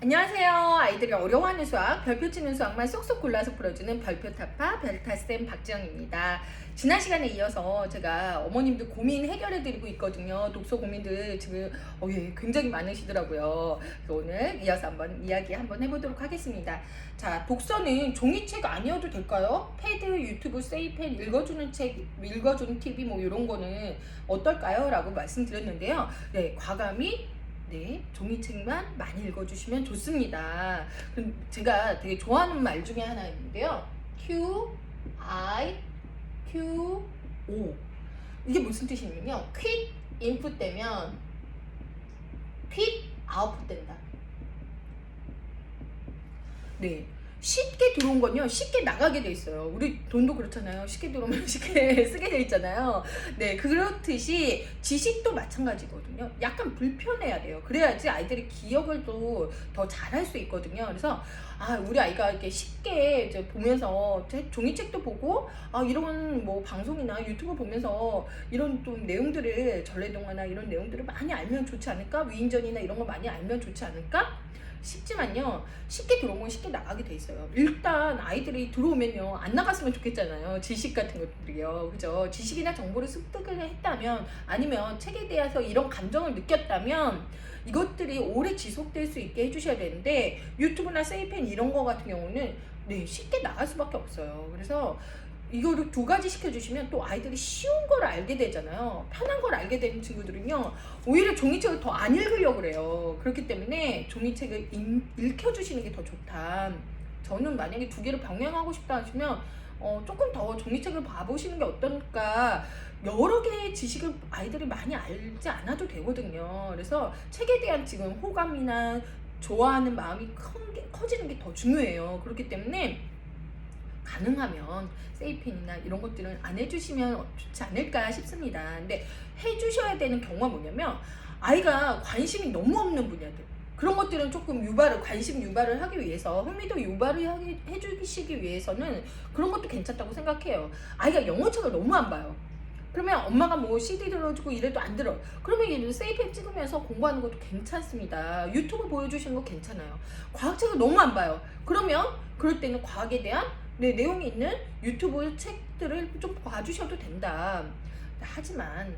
안녕하세요. 아이들이 어려워하는 수학, 별표 치는 수학만 쏙쏙 골라서 풀어주는 별표 타파 별타쌤 박지영입니다. 지난 시간에 이어서 제가 어머님들 고민 해결해드리고 있거든요. 독서 고민들 지금 굉장히 많으시더라고요. 그래서 오늘 이어서 한번 이야기 한번 해보도록 하겠습니다. 자, 독서는 종이책 아니어도 될까요? 패드, 유튜브, 세이펜, 읽어주는 책, 읽어주는 TV 뭐 이런 거는 어떨까요? 라고 말씀드렸는데요. 네, 과감히 종이책만 많이 읽어주시면 좋습니다. 그럼 제가 되게 좋아하는 말 중에 하나 있는데요. Q, I, Q, O. 이게 무슨 뜻이냐면요. quick input 되면 quick output 된다. 네. 쉽게 들어온 건요, 쉽게 나가게 돼 있어요. 우리 돈도 그렇잖아요. 쉽게 들어오면 쉽게 쓰게 돼 있잖아요. 네, 그렇듯이 지식도 마찬가지거든요. 약간 불편해야 돼요. 그래야지 아이들이 기억을 또 더 잘할 수 있거든요. 그래서 우리 아이가 이렇게 쉽게 이제 보면서 종이책도 보고 이런 뭐 방송이나 유튜브 보면서 이런 좀 내용들을 전래동화나 이런 내용들을 많이 알면 좋지 않을까? 위인전이나 이런 거 많이 알면 좋지 않을까? 쉽지만요, 쉽게 들어온 건 쉽게 나가게 돼 있어요. 일단 아이들이 들어오면요 안 나갔으면 좋겠잖아요. 지식 같은 것들이요, 그죠? 지식이나 정보를 습득을 했다면, 아니면 책에 대해서 이런 감정을 느꼈다면 이것들이 오래 지속될 수 있게 해주셔야 되는데, 유튜브나 세이펜 이런 거 같은 경우는 쉽게 나갈 수밖에 없어요. 그래서 이거를 두 가지 시켜주시면 또 아이들이 쉬운 걸 알게 되잖아요. 편한 걸 알게 되는 친구들은요, 오히려 종이책을 더 안 읽으려고 그래요. 그렇기 때문에 종이책을 읽혀주시는 게 더 좋다. 저는 만약에 두 개를 병행하고 싶다 하시면 조금 더 종이책을 봐보시는 게 어떨까. 여러 개의 지식을 아이들이 많이 알지 않아도 되거든요. 그래서 책에 대한 지금 호감이나 좋아하는 마음이 커지는 게 더 중요해요. 그렇기 때문에 가능하면 세이펜이나 이런 것들은 안 해주시면 좋지 않을까 싶습니다. 근데 해주셔야 되는 경우가 뭐냐면, 아이가 관심이 너무 없는 분야들, 그런 것들은 조금 관심 유발을 하기 위해서, 흥미도 유발을 해주시기 위해서는 그런 것도 괜찮다고 생각해요. 아이가 영어책을 너무 안 봐요. 그러면 엄마가 뭐 CD 들어주고 이래도 안 들어. 그러면 얘는 세이펜 찍으면서 공부하는 것도 괜찮습니다. 유튜브 보여주시는 거 괜찮아요. 과학책을 너무 안 봐요. 그러면 그럴 때는 과학에 대한 내용이 있는 유튜브 책들을 좀 봐주셔도 된다. 하지만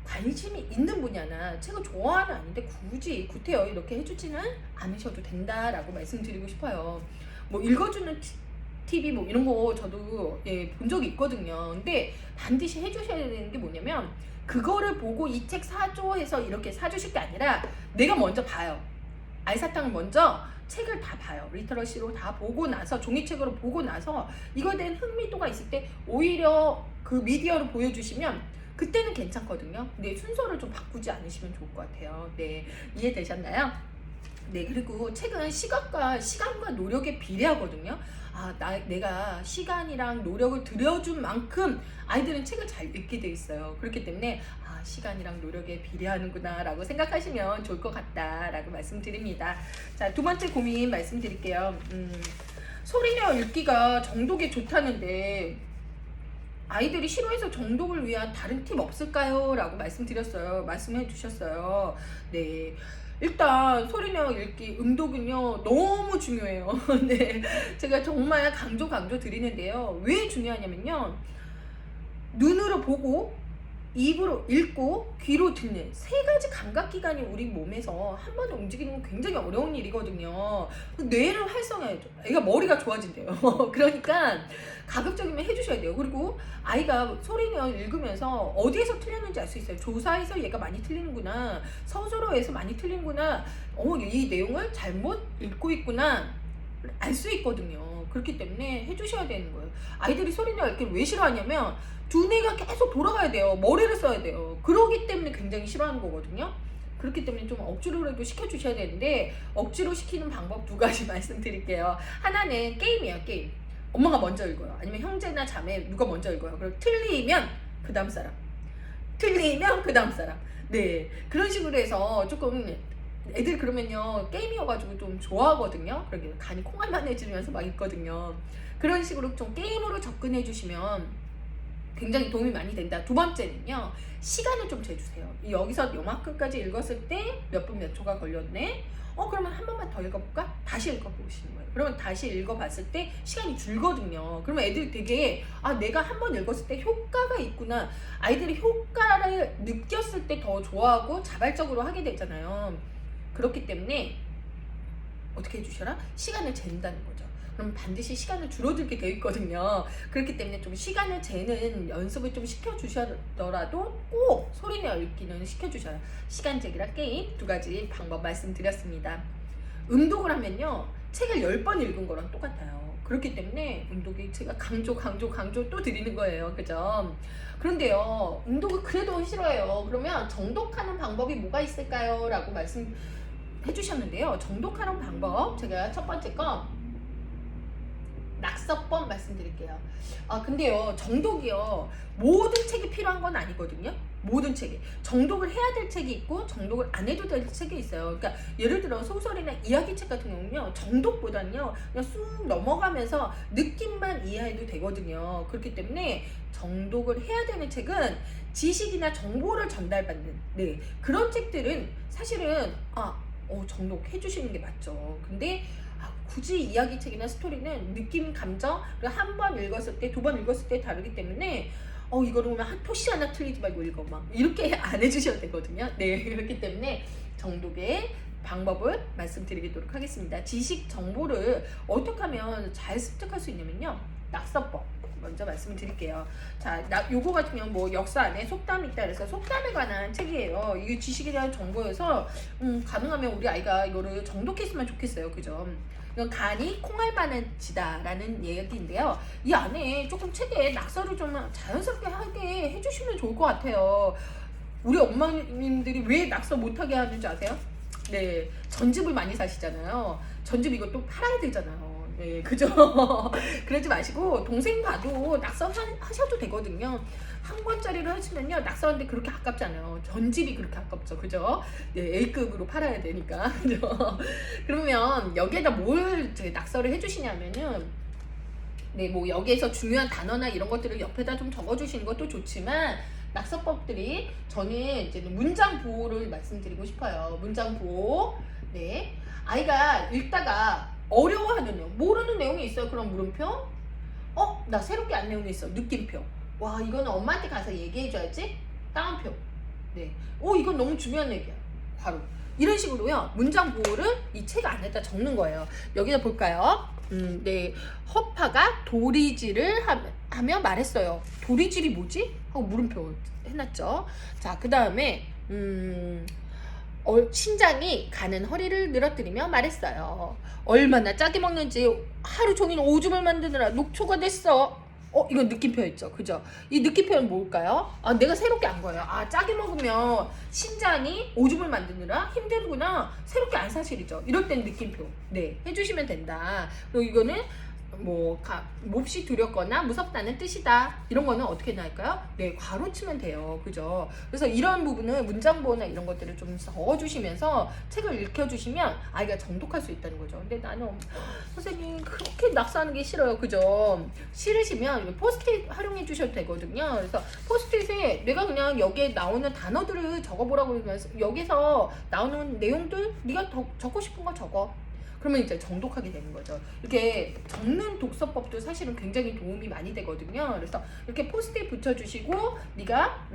관심이 있는 분야나 책을 좋아하는 아닌데 굳이 구태여 이렇게 해주지는 않으셔도 된다라고 말씀드리고 싶어요. 뭐 읽어주는 TV 뭐 이런 거 저도 본 적이 있거든요. 근데 반드시 해주셔야 되는 게 뭐냐면, 그거를 보고 이 책 사줘 해서 이렇게 사주실 게 아니라 내가 먼저 봐요. 알사탕을 먼저 책을 다 봐요. 리터러시로 다 보고 나서, 종이책으로 보고 나서 이거에 대한 흥미도가 있을 때 오히려 그 미디어를 보여주시면 그때는 괜찮거든요. 근데 순서를 좀 바꾸지 않으시면 좋을 것 같아요. 네, 이해되셨나요? 네, 그리고 책은 시간과 노력에 비례하거든요. 내가 시간이랑 노력을 들여준 만큼 아이들은 책을 잘 읽게 돼 있어요. 그렇기 때문에 시간이랑 노력에 비례하는구나 라고 생각하시면 좋을 것 같다 라고 말씀드립니다. 자, 두 번째 고민 말씀드릴게요. 소리내어 읽기가 정독에 좋다는데 아이들이 싫어해서 정독을 위한 다른 팁 없을까요? 라고 말씀해 주셨어요. 네, 일단 소리내어 읽기 음독은요 너무 중요해요. 네, 제가 정말 강조 드리는데요. 왜 중요하냐면요, 눈으로 보고 입으로 읽고 귀로 듣는 세 가지 감각기관이 우리 몸에서 한 번에 움직이는 건 굉장히 어려운 일이거든요. 뇌를 활성화해줘. 애가 머리가 좋아진대요. 그러니까 가급적이면 해주셔야 돼요. 그리고 아이가 소리내어 읽으면서 어디에서 틀렸는지 알 수 있어요. 조사에서 얘가 많이 틀리는구나, 서술어에서 많이 틀리는구나, 이 내용을 잘못 읽고 있구나 알 수 있거든요. 그렇기 때문에 해주셔야 되는 거예요. 아이들이 소리내어 읽기를 왜 싫어하냐면 두뇌가 계속 돌아가야 돼요. 머리를 써야 돼요. 그러기 때문에 굉장히 싫어하는 거거든요. 그렇기 때문에 좀 억지로라도 시켜주셔야 되는데, 억지로 시키는 방법 두 가지 말씀드릴게요. 하나는 게임이에요. 게임. 엄마가 먼저 읽어요. 아니면 형제나 자매 누가 먼저 읽어요. 그리고 틀리면 그 다음 사람, 틀리면 그 다음 사람. 네, 그런 식으로 해서 조금 애들 그러면요 게임이어가지고 좀 좋아하거든요. 그러게 간이 콩알만해지면서 막 있거든요. 그런 식으로 좀 게임으로 접근해 주시면 굉장히 도움이 많이 된다. 두 번째는요, 시간을 좀 재주세요. 여기서 요만큼까지 읽었을 때 몇 분 몇 초가 걸렸네. 그러면 한 번만 더 더 읽어볼까? 다시 읽어보시는 거예요. 그러면 다시 읽어봤을 때 시간이 줄거든요. 그러면 애들이 되게 내가 한 번 읽었을 때 효과가 있구나. 아이들이 효과를 느꼈을 때 더 좋아하고 자발적으로 하게 되잖아요. 그렇기 때문에 어떻게 해주셔라? 시간을 잰다는 거죠. 그럼 반드시 시간을 줄어들게 되어 있거든요. 그렇기 때문에 좀 시간을 재는 연습을 좀 시켜주셔더라도 꼭 소리내어 읽기는 시켜주셔요. 시간 재기랑 게임 두 가지 방법 말씀드렸습니다. 음독을 하면요, 책을 10번 읽은 거랑 똑같아요. 그렇기 때문에 음독이 제가 강조 또 드리는 거예요. 그죠? 그런데요, 음독을 그래도 싫어해요. 그러면 정독하는 방법이 뭐가 있을까요? 라고 말씀해 주셨는데요. 정독하는 방법, 제가 첫 번째 거 낙서법 말씀드릴게요. 근데요, 정독이요, 모든 책이 필요한 건 아니거든요. 모든 책이 정독을 해야 될 책이 있고 정독을 안 해도 될 책이 있어요. 그러니까 예를 들어 소설이나 이야기책 같은 경우는요, 정독보다는요 그냥 쑥 넘어가면서 느낌만 이해해도 되거든요. 그렇기 때문에 정독을 해야 되는 책은 지식이나 정보를 전달받는 그런 책들은 사실은 정독해 주시는 게 맞죠. 근데 굳이 이야기책이나 스토리는 느낌, 감정, 한 번 읽었을 때, 두 번 읽었을 때 다르기 때문에 이거를 보면 한 토시 하나 틀리지 말고 읽어 막 이렇게 안 해주셔도 되거든요. 네, 그렇기 때문에 정독의 방법을 말씀드리도록 하겠습니다. 지식, 정보를 어떻게 하면 잘 습득할 수 있냐면요, 낙서법 먼저 말씀을 드릴게요. 자, 요거 같은 경우 뭐 역사 안에 속담이 있다 그래서 속담에 관한 책이에요. 이게 지식에 대한 정보여서 가능하면 우리 아이가 이거를 정독했으면 좋겠어요. 그죠? 이건 간이 콩알만한 지다라는 얘기인데요. 이 안에 조금 책에 낙서를 좀 자연스럽게 하게 해주시면 좋을 것 같아요. 우리 엄마님들이 왜 낙서 못하게 하는지 아세요? 네, 전집을 많이 사시잖아요. 전집 이것도 팔아야 되잖아요. 네, 그죠? 그러지 마시고 동생 봐도 낙서 하셔도 되거든요. 한 권짜리를 하시면요, 낙서하는데 그렇게 아깝잖아요. 전집이 그렇게 아깝죠. 그죠? 네, A급으로 팔아야 되니까. 그죠? 그러면 여기에다 뭘 낙서를 해주시냐면은, 네, 뭐 여기에서 중요한 단어나 이런 것들을 옆에다 좀 적어주시는 것도 좋지만, 낙서법들이 저는 이제 문장 보호를 말씀드리고 싶어요. 문장 보호. 네, 아이가 읽다가 어려워하는 내용, 모르는 내용이 있어요. 그럼 물음표. 나 새롭게 안 내용이 있어. 느낌표. 와, 이거는 엄마한테 가서 얘기해줘야지. 따옴표. 네. 이건 너무 중요한 얘기야. 바로 이런 식으로요, 문장 보호를 이 책 안에다 적는 거예요. 여기다 볼까요? 네. 허파가 도리지를 하며 말했어요. 도리질이 뭐지? 하고 물음표 해놨죠. 자, 그 다음에 신장이 가는 허리를 늘어뜨리며 말했어요. 얼마나 짜게 먹는지 하루 종일 오줌을 만드느라 녹초가 됐어. 이건 느낌표였죠. 그죠? 이 느낌표는 뭘까요? 내가 새롭게 안 거예요. 짜게 먹으면 신장이 오줌을 만드느라 힘들구나. 새롭게 안 사실이죠. 이럴 땐 느낌표. 네, 해주시면 된다. 그리고 이거는 몹시 두렵거나 무섭다는 뜻이다. 이런 거는 어떻게 나올까요? 네, 괄호 치면 돼요. 그죠? 그래서 이런 부분은 문장보호나 이런 것들을 좀 적어주시면서 책을 읽혀주시면 아이가 정독할 수 있다는 거죠. 근데 나는 선생님 그렇게 낙서하는 게 싫어요. 그죠? 싫으시면 포스트잇 활용해 주셔도 되거든요. 그래서 포스트잇에 내가 그냥 여기에 나오는 단어들을 적어보라고 그러면서 여기서 나오는 내용들 네가 적고 싶은 거 적어. 그러면 이제 정독하게 되는 거죠. 이렇게 적는 독서법도 사실은 굉장히 도움이 많이 되거든요. 그래서 이렇게 포스트잇 붙여주시고 네가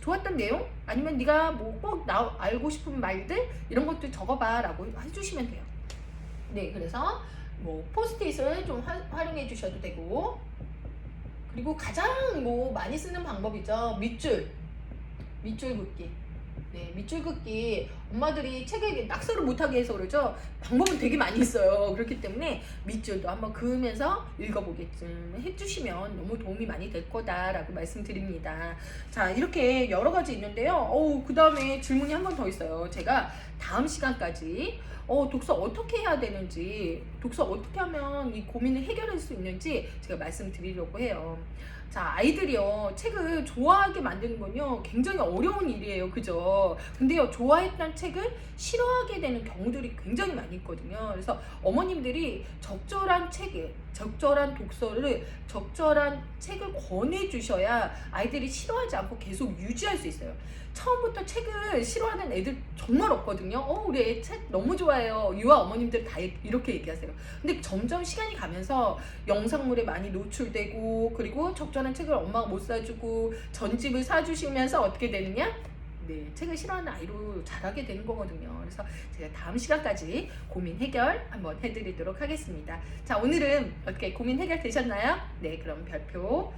좋았던 내용 아니면 네가 뭐 꼭 알고 싶은 말들 이런 것들 적어봐라고 해주시면 돼요. 네, 그래서 뭐 포스트잇을 좀 활용해 주셔도 되고, 그리고 가장 많이 쓰는 방법이죠. 밑줄 긋기. 네, 밑줄 긋기. 엄마들이 책에 낙서를 못하게 해서 그러죠. 방법은 되게 많이 있어요. 그렇기 때문에 밑줄도 한번 그으면서 읽어보게끔 해주시면 너무 도움이 많이 될 거다라고 말씀드립니다. 자, 이렇게 여러 가지 있는데요. 그 다음에 질문이 한 번 더 있어요. 제가 다음 시간까지 독서 어떻게 해야 되는지, 독서 어떻게 하면 이 고민을 해결할 수 있는지 제가 말씀드리려고 해요. 자, 아이들이요, 책을 좋아하게 만드는 건요 굉장히 어려운 일이에요. 그죠? 근데요, 좋아했던 책을 싫어하게 되는 경우들이 굉장히 많이 있거든요. 그래서 어머님들이 적절한 독서를, 적절한 책을 권해주셔야 아이들이 싫어하지 않고 계속 유지할 수 있어요. 처음부터 책을 싫어하는 애들 정말 없거든요. 우리 애 책 너무 좋아해요. 유아 어머님들 다 이렇게 얘기하세요. 근데 점점 시간이 가면서 영상물에 많이 노출되고, 그리고 적절한 책을 엄마가 못 사주고 전집을 사주시면서 어떻게 되느냐? 네, 책을 싫어하는 아이로 자라게 되는 거거든요. 그래서 제가 다음 시간까지 고민 해결 한번 해드리도록 하겠습니다. 자, 오늘은 어떻게 고민 해결 되셨나요? 네, 그럼 별표